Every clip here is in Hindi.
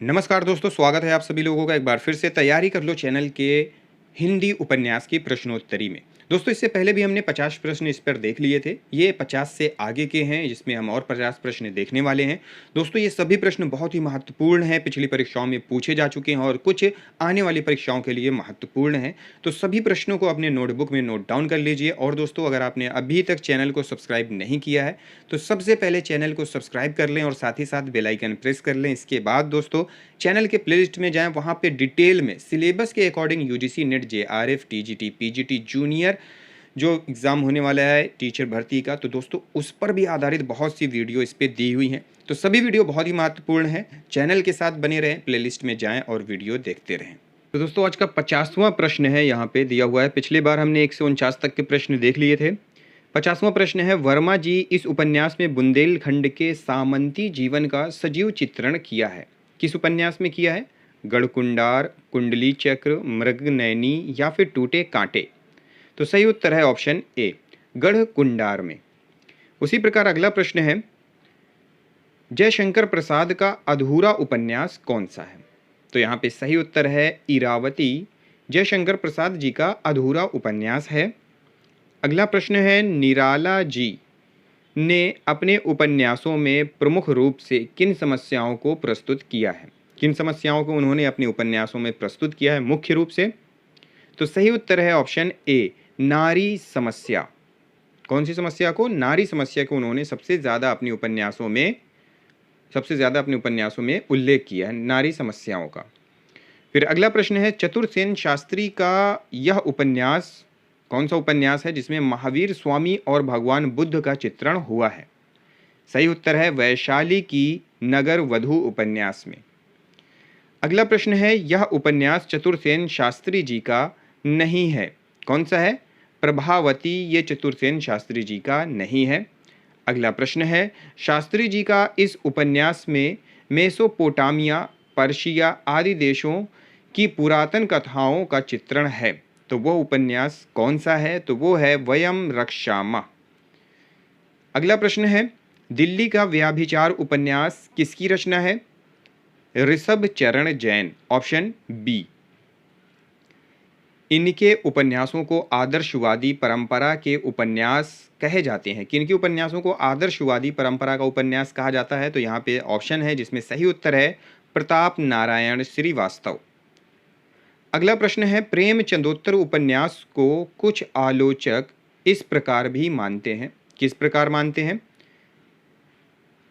नमस्कार दोस्तों, स्वागत है आप सभी लोगों का एक बार फिर से तैयारी कर लो चैनल के हिंदी उपन्यास की प्रश्नोत्तरी में। दोस्तों, इससे पहले भी हमने 50 प्रश्न इस पर देख लिए थे। ये 50 से आगे के हैं जिसमें हम और 50 प्रश्न देखने वाले हैं। दोस्तों, ये सभी प्रश्न बहुत ही महत्वपूर्ण हैं, पिछली परीक्षाओं में पूछे जा चुके हैं और कुछ आने वाली परीक्षाओं के लिए महत्वपूर्ण हैं। तो सभी प्रश्नों को अपने नोटबुक में नोट डाउन कर लीजिए। और दोस्तों, अगर आपने अभी तक चैनल को सब्सक्राइब नहीं किया है तो सबसे पहले चैनल को सब्सक्राइब कर लें और साथ ही साथ बेल आइकन प्रेस कर लें। इसके बाद दोस्तों, चैनल के प्लेलिस्ट में जाएं, वहाँ पे डिटेल में सिलेबस के according UGC net JRF TGT PGT junior जो एग्ज़ाम होने वाला है टीचर भर्ती का, तो दोस्तों उस पर भी आधारित बहुत सी वीडियो इस पर दी हुई हैं। तो सभी वीडियो बहुत ही महत्वपूर्ण है। चैनल के साथ बने रहें, प्लेलिस्ट में जाएं और वीडियो देखते रहें। तो दोस्तों, आज का 50वां प्रश्न है, यहाँ पे दिया हुआ है। पिछली बार हमने 149 तक के प्रश्न देख लिए थे। 50वां प्रश्न है, वर्मा जी इस उपन्यास में बुंदेलखंड के सामंती जीवन का सजीव चित्रण किया है। किस उपन्यास में किया है? गढ़कुंडार, कुंडली चक्र, मृगनयनी या फिर टूटे कांटे। तो सही उत्तर है ऑप्शन ए, गढ़कुंडार में। उसी प्रकार अगला प्रश्न है, जयशंकर प्रसाद का अधूरा उपन्यास कौन सा है? तो यहाँ पे सही उत्तर है इरावती, जयशंकर प्रसाद जी का अधूरा उपन्यास है। अगला प्रश्न है, निराला जी ने अपने उपन्यासों में प्रमुख रूप से किन समस्याओं को प्रस्तुत किया है? किन समस्याओं को उन्होंने अपने उपन्यासों में प्रस्तुत किया है मुख्य रूप से? तो सही उत्तर है ऑप्शन ए, नारी समस्या। कौन सी समस्या को? नारी समस्या को उन्होंने सबसे ज़्यादा अपने उपन्यासों में उल्लेख किया है, नारी समस्याओं का। फिर अगला प्रश्न है, चतुरसेन शास्त्री का यह उपन्यास कौन सा उपन्यास है जिसमें महावीर स्वामी और भगवान बुद्ध का चित्रण हुआ है? सही उत्तर है वैशाली की नगर वधू उपन्यास में। अगला प्रश्न है, यह उपन्यास चतुरसेन शास्त्री जी का नहीं है। कौन सा है? प्रभावती ये चतुरसेन शास्त्री जी का नहीं है। अगला प्रश्न है, शास्त्री जी का इस उपन्यास में मेसोपोटामिया, पर्शिया आदि देशों की पुरातन कथाओं का चित्रण है, तो वो उपन्यास कौन सा है? तो वो है वयम रक्षामः। अगला प्रश्न है, दिल्ली का व्याभिचार उपन्यास किसकी रचना है? ऋषभ चरण जैन, ऑप्शन बी। इनके उपन्यासों को आदर्शवादी परंपरा के उपन्यास कहे जाते हैं। किनके उपन्यासों को आदर्शवादी परंपरा का उपन्यास कहा जाता है? तो यहाँ पे ऑप्शन है जिसमें सही उत्तर है प्रताप नारायण श्रीवास्तव। अगला प्रश्न है, प्रेमचंदोत्तर उपन्यास को कुछ आलोचक इस प्रकार भी मानते हैं। किस प्रकार मानते हैं?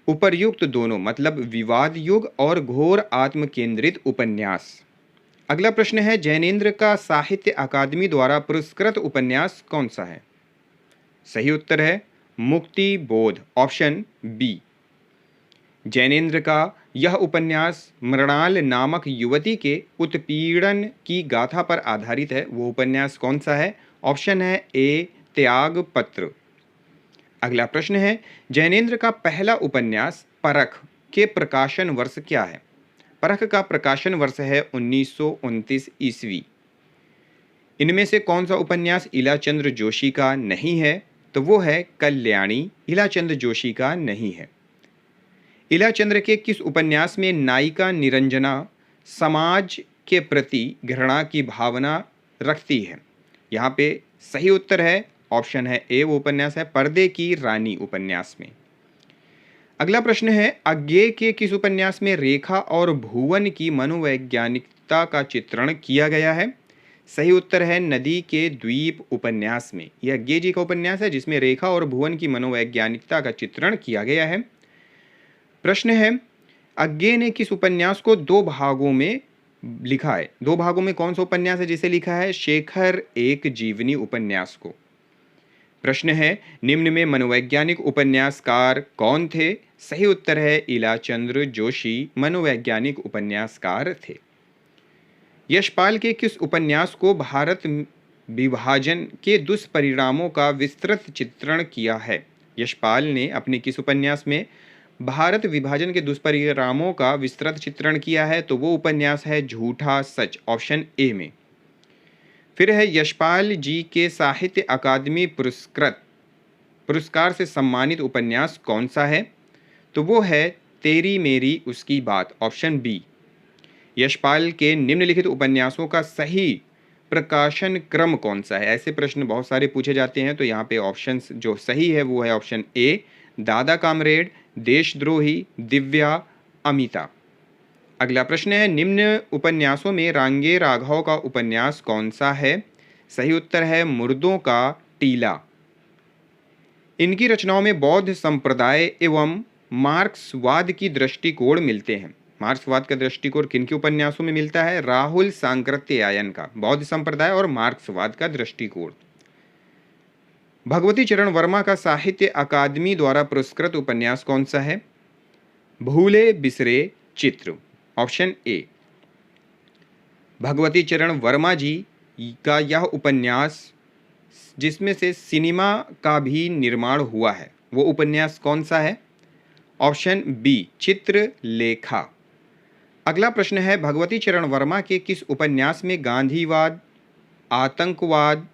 उपर्युक्त दोनों, मतलब विवाद युग और घोर आत्म केंद्रित उपन्यास। अगला प्रश्न है, जैनेन्द्र का साहित्य अकादमी द्वारा पुरस्कृत उपन्यास कौन सा है? सही उत्तर है मुक्ति बोध, ऑप्शन बी। जैनेन्द्र का यह उपन्यास मृणाल नामक युवती के उत्पीड़न की गाथा पर आधारित है। वो उपन्यास कौन सा है? ऑप्शन है ए, त्याग पत्र। अगला प्रश्न है, जैनेन्द्र का पहला उपन्यास परख के प्रकाशन वर्ष क्या है? परख का प्रकाशन वर्ष है 1929 ईस्वी। इनमें से कौन सा उपन्यास इलाचंद्र जोशी का नहीं है? तो वो है कल्याणी, इलाचंद्र जोशी का नहीं है। इलाचंद्र के किस उपन्यास में नायिका निरंजना समाज के प्रति घृणा की भावना रखती है? यहाँ पे सही उत्तर है ऑप्शन है ए, वो उपन्यास है पर्दे की रानी उपन्यास में। अगला प्रश्न है, अज्ञेय के किस उपन्यास में रेखा और भुवन की मनोवैज्ञानिकता का चित्रण किया गया है? सही उत्तर है नदी के द्वीप उपन्यास में। यह अज्ञेय जी का उपन्यास है जिसमें रेखा और भुवन की मनोवैज्ञानिकता का चित्रण किया गया है। प्रश्न है, अज्ञेय ने किस उपन्यास को दो भागों में लिखा है? दो भागों में कौन सा उपन्यास है जिसे लिखा है? शेखर एक जीवनी उपन्यास को। प्रश्न है, निम्न में मनोवैज्ञानिक उपन्यासकार कौन थे? सही उत्तर है इलाचंद्र जोशी मनोवैज्ञानिक उपन्यासकार थे। यशपाल के किस उपन्यास को भारत विभाजन के दुष्परिणामों का विस्तृत चित्रण किया है? यशपाल ने अपने किस उपन्यास में भारत विभाजन के दुष्परिणामों का विस्तृत चित्रण किया है? तो वो उपन्यास है झूठा सच, ऑप्शन ए में। फिर है, यशपाल जी के साहित्य अकादमी पुरस्कार से सम्मानित उपन्यास कौन सा है? तो वो है तेरी मेरी उसकी बात, ऑप्शन बी। यशपाल के निम्नलिखित उपन्यासों का सही प्रकाशन क्रम कौन सा है? ऐसे प्रश्न बहुत सारे पूछे जाते हैं, तो यहाँ पे ऑप्शंस जो सही है वो है ऑप्शन ए दादा कामरेड, देशद्रोही, दिव्या, अमिता। अगला प्रश्न है, निम्न उपन्यासों में रांगे राघव का उपन्यास कौन सा है? सही उत्तर है मुर्दों का टीला। इनकी रचनाओं में बौद्ध संप्रदाय एवं मार्क्सवाद की दृष्टिकोण मिलते हैं। मार्क्सवाद का दृष्टिकोण किनके उपन्यासों में मिलता है? राहुल सांकृत्यायन का बौद्ध संप्रदाय और मार्क्सवाद का दृष्टिकोण। भगवती चरण वर्मा का साहित्य अकादमी द्वारा पुरस्कृत उपन्यास कौन सा है? भूले बिसरे चित्र, ऑप्शन ए। भगवती चरण वर्मा जी का यह उपन्यास जिसमें से सिनेमा का भी निर्माण हुआ है, वो उपन्यास कौन सा है? Option B Chitralekha. अगला प्रश्न है, भगवती चरण वर्मा के किस उपन्यास में गांधीवाद, आतंकवाद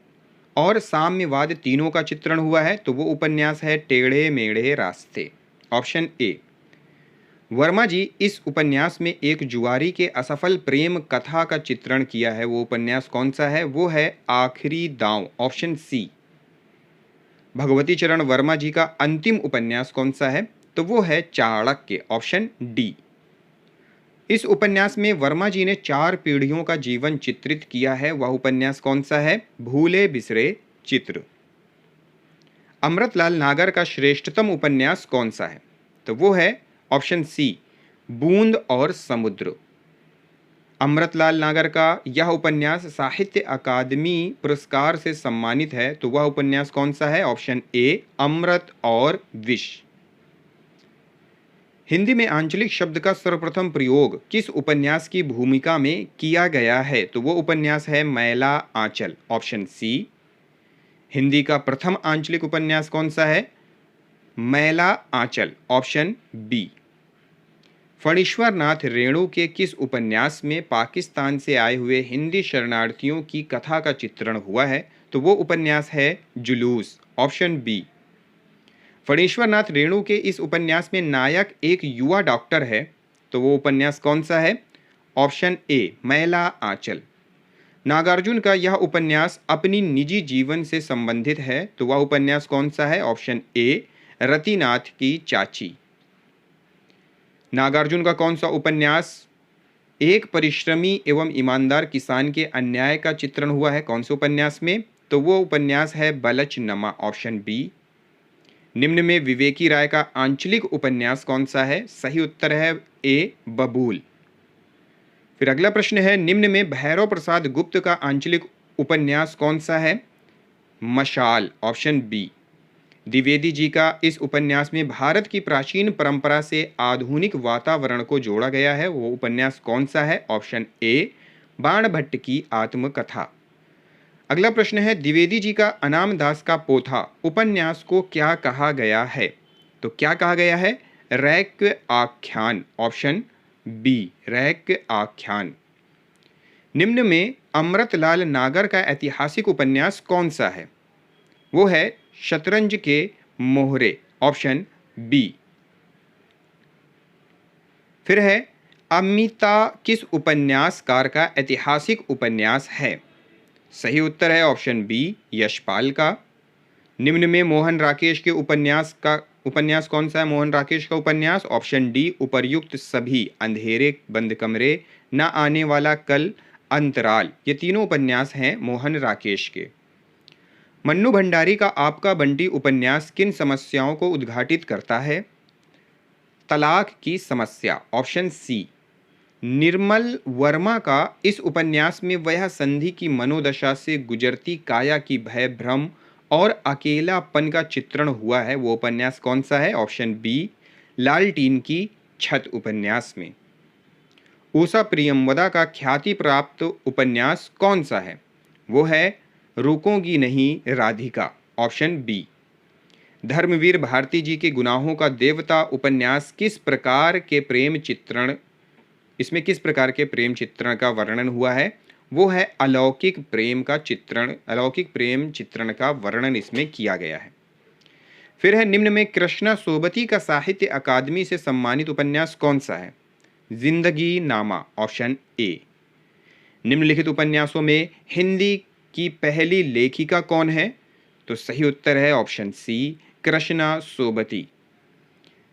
और साम्यवाद तीनों का चित्रण हुआ है? तो वो उपन्यास है टेढ़े मेढ़े रास्ते, ऑप्शन ए। वर्मा जी इस उपन्यास में एक जुआरी के असफल प्रेम कथा का चित्रण किया है, वो उपन्यास कौन सा है? वो है आखिरी दांव, ऑप्शन सी। भगवती चरण वर्मा जी का अंतिम उपन्यास कौन सा है? तो वो है चाणक्य, ऑप्शन डी। इस उपन्यास में वर्मा जी ने 4 पीढ़ियों का जीवन चित्रित किया है, वह उपन्यास कौन सा है? भूले बिसरे चित्र। अमृतलाल नागर का श्रेष्ठतम उपन्यास कौन सा है? तो वो है ऑप्शन सी बूंद और समुद्र। अमृतलाल नागर का यह उपन्यास साहित्य अकादमी पुरस्कार से सम्मानित है, तो वह उपन्यास कौन सा है? ऑप्शन ए अमृत और विष। हिंदी में आंचलिक शब्द का सर्वप्रथम प्रयोग किस उपन्यास की भूमिका में किया गया है? तो वो उपन्यास है मैला आंचल, ऑप्शन सी। हिंदी का प्रथम आंचलिक उपन्यास कौन सा है? मैला आंचल, ऑप्शन बी। फणीश्वर नाथ रेणु के किस उपन्यास में पाकिस्तान से आए हुए हिंदी शरणार्थियों की कथा का चित्रण हुआ है? तो वो उपन्यास है जुलूस, ऑप्शन बी। फणीश्वर नाथ रेणु के इस उपन्यास में नायक एक युवा डॉक्टर है, तो वो उपन्यास कौन सा है? ऑप्शन ए मैला आंचल। नागार्जुन का यह उपन्यास अपनी निजी जीवन से संबंधित है, तो वह उपन्यास कौन सा है? ऑप्शन ए रतिनाथ की चाची। नागार्जुन का कौन सा उपन्यास एक परिश्रमी एवं ईमानदार किसान के अन्याय का चित्रण हुआ है? कौन से उपन्यास में? तो वो उपन्यास है बलचनमा, ऑप्शन बी। निम्न में विवेकी राय का आंचलिक उपन्यास कौन सा है? सही उत्तर है ए बबूल। फिर अगला प्रश्न है, निम्न में भैरव प्रसाद गुप्त का आंचलिक उपन्यास कौन सा है? मशाल, ऑप्शन बी। द्विवेदी जी का इस उपन्यास में भारत की प्राचीन परंपरा से आधुनिक वातावरण को जोड़ा गया है, वो उपन्यास कौन सा है? ऑप्शन ए बाणभट्ट की आत्मकथा। अगला प्रश्न है, द्विवेदी जी का अनाम दास का पोथा उपन्यास को क्या कहा गया है? तो क्या कहा गया है? रैक्य आख्यान, ऑप्शन बी रैक्य आख्यान। निम्न में अमृतलाल नागर का ऐतिहासिक उपन्यास कौन सा है? वो है शतरंज के मोहरे, ऑप्शन बी। फिर है, अमिता किस उपन्यासकार का ऐतिहासिक उपन्यास है? सही उत्तर है ऑप्शन बी यशपाल का। निम्न में मोहन राकेश के उपन्यास कौन सा है? मोहन राकेश का उपन्यास ऑप्शन डी उपर्युक्त सभी, अंधेरे बंद कमरे, न आने वाला कल, अंतराल, ये तीनों उपन्यास हैं मोहन राकेश के। मन्नू भंडारी का आपका बंटी उपन्यास किन समस्याओं को उद्घाटित करता है? तलाक की समस्या, ऑप्शन सी। निर्मल वर्मा का इस उपन्यास में वह संधि की मनोदशा से गुजरती काया की भय भ्रम और अकेलापन का चित्रण हुआ है, वो उपन्यास कौन सा है? ऑप्शन बी लालटीन की छत उपन्यास में। उषा प्रियमवदा का ख्याति प्राप्त उपन्यास कौन सा है? वो है रुकोगी नहीं राधिका, ऑप्शन बी। धर्मवीर भारती जी के गुनाहों का देवता उपन्यास किस प्रकार के प्रेम चित्रण किस प्रकार के प्रेम चित्रण का वर्णन हुआ है? वो है अलौकिक प्रेम चित्रण का वर्णन इसमें किया गया है। फिर है, निम्न में कृष्णा सोबती का साहित्य अकादमी से सम्मानित उपन्यास कौन सा है? जिंदगी नामा ऑप्शन ए। निम्नलिखित उपन्यासों में हिंदी की पहली लेखिका कौन है? तो सही उत्तर है ऑप्शन सी, कृष्णा सोबती।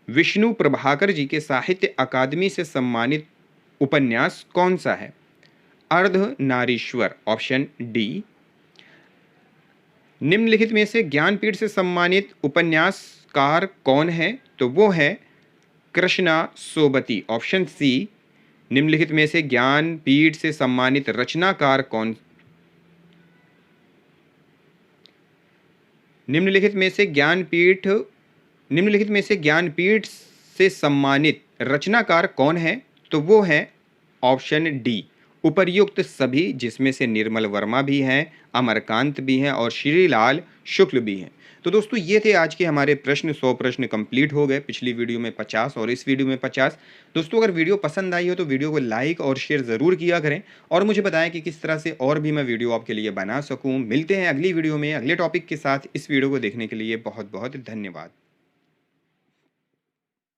विष्णु प्रभाकर जी के साहित्य अकादमी से सम्मानित उपन्यास कौन सा है? Ardhanarishwar option D. निम्नलिखित में से ज्ञानपीठ से सम्मानित उपन्यासकार कौन है? तो वो है कृष्णा सोबती ऑप्शन सी। निम्नलिखित में से ज्ञानपीठ से सम्मानित रचनाकार कौन? निम्नलिखित में से ज्ञानपीठ से सम्मानित रचनाकार कौन है? तो वो है ऑप्शन डी, उपर्युक्त सभी, जिसमें से निर्मल वर्मा भी हैं, अमरकांत भी हैं और श्रीलाल शुक्ल भी हैं। तो दोस्तों ये थे आज के हमारे प्रश्न। 100 प्रश्न कंप्लीट हो गए, पिछली वीडियो में 50 और इस वीडियो में 50। दोस्तों अगर वीडियो पसंद आई हो तो वीडियो को लाइक और शेयर ज़रूर किया करें और मुझे बताएं कि किस तरह से और भी मैं वीडियो आपके लिए बना सकूं। मिलते हैं अगली वीडियो में अगले टॉपिक के साथ। इस वीडियो को देखने के लिए बहुत बहुत धन्यवाद।